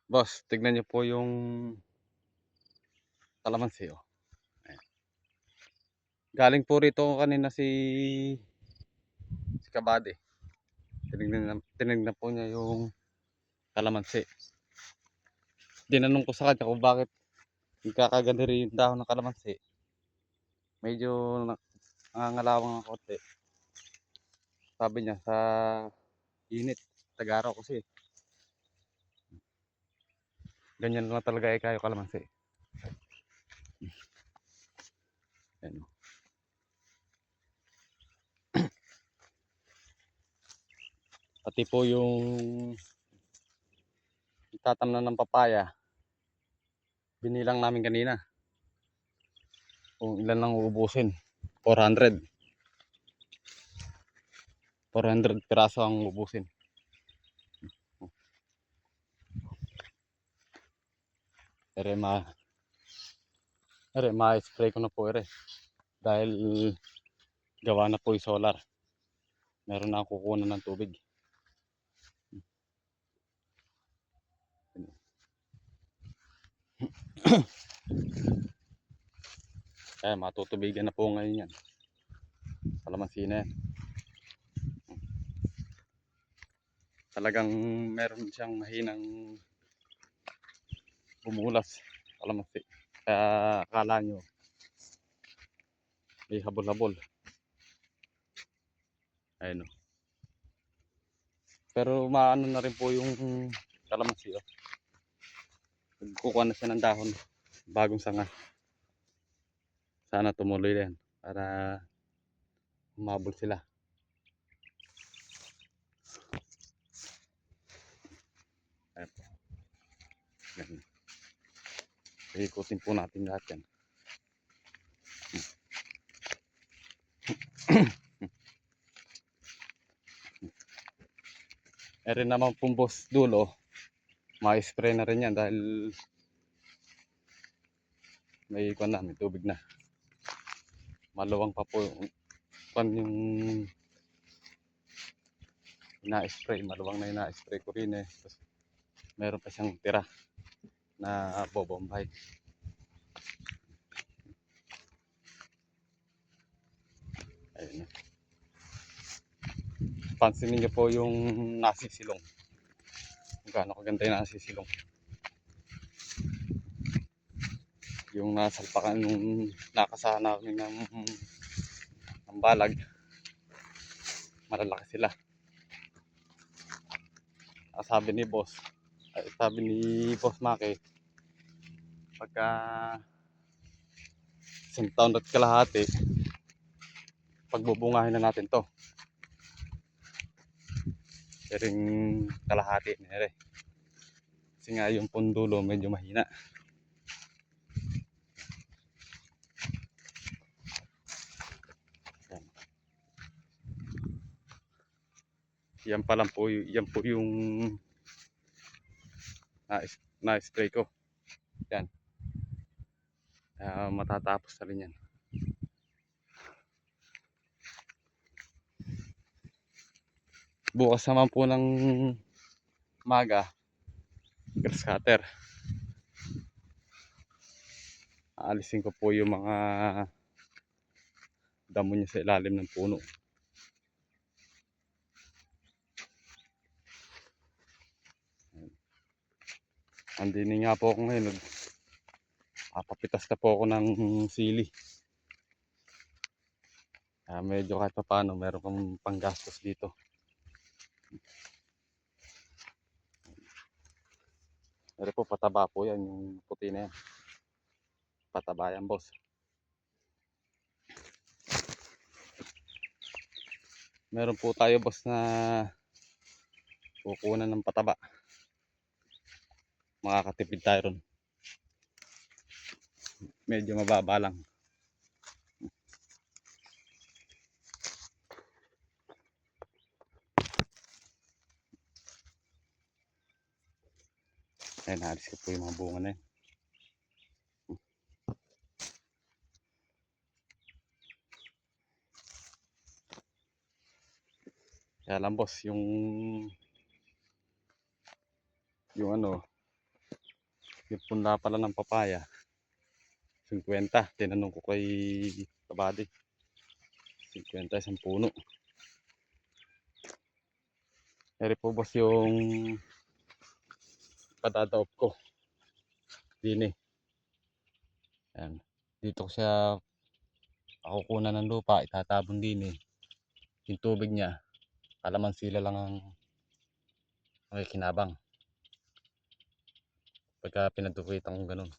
Boss, tignan niyo po yung kalamansi, oh. Ayan. Galing po rito kanina si Kabady. Tinignan po niya yung kalamansi. Tinanong ko sa kanya kung bakit nagkakaganda rin yung dahon ng kalamansi. Medyo nangangalawang ng konti. Sabi niya sa init. Tagaraw kasi. Ganyan lang talaga kayo kalamansi. Ayan. Pati po yung tatamnan ng papaya. Binilang namin kanina. Kung ilan lang uubusin. 400. 400 piraso ang ubusin. Ere ma-spray ko na po ere. Dahil gawa na po yung solar. Meron na akong kukunan ng tubig. Kaya matutubigan na po ngayon yan. Kalamansi na yan. Talagang meron siyang mahinang bumulas. Kalamansi. Kaya akala nyo may habol-habol. Ayun o. Pero maano na rin po yung kalamansi. Oh. Kukuha na siya ng dahon. Bagong sanga. Sana tumuloy din. Para humabol sila. Ayan po. Ganun. Ikutin po natin lahat yan. Meron naman pong boss dulo. Ma-spray na rin yan dahil may ikon na, may tubig na. Maluwang pa po yung ina-spray. Maluwang na ina-spray ko rin eh. Tapos, meron pa siyang tira na bobombay. Ayun. Pansinin niyo po yung nasisilong. Kung gaano kaganda yung nasisilong. Yung nasalpakan nung nakasahan namin ng balag. Malalaki sila. Sabi ni boss Maki, pagka isang taon at kalahati, pagbubungahin na natin to. Karing kalahati nere. Kasi nga yung pundulo medyo mahina. Yan pa lang po, yan po yung na-spray ko. Yan. Matatapos na rin yan. Bukas naman po ng maga, grass cutter. Aalisin ko po yung mga damo niya sa ilalim ng puno. Andini nga po ako ngayon. Papitas na po ako ng sili. Medyo kahit pa paano meron kang panggastos dito. Pero po pataba po yan, yung puti na yan. Pataba yan boss. Meron po tayo boss na kukunan ng pataba. Makakatipid tayo ron. Medyo mababa lang. Ayan, halis ko po yung mga bunga na yan. Kaya lang boss, yung ano, Yung punda pala ng papaya, 50. Tinanong ko kay kabady, 50 isang puno. Eri po boss yung padadaop ko. Dini. Ayan. Dito ko siya kukunan ng lupa, itatabon din eh. Yung tubig niya, kalamansi lang ang makikinabang. Pagka pinadukitan kong ganun.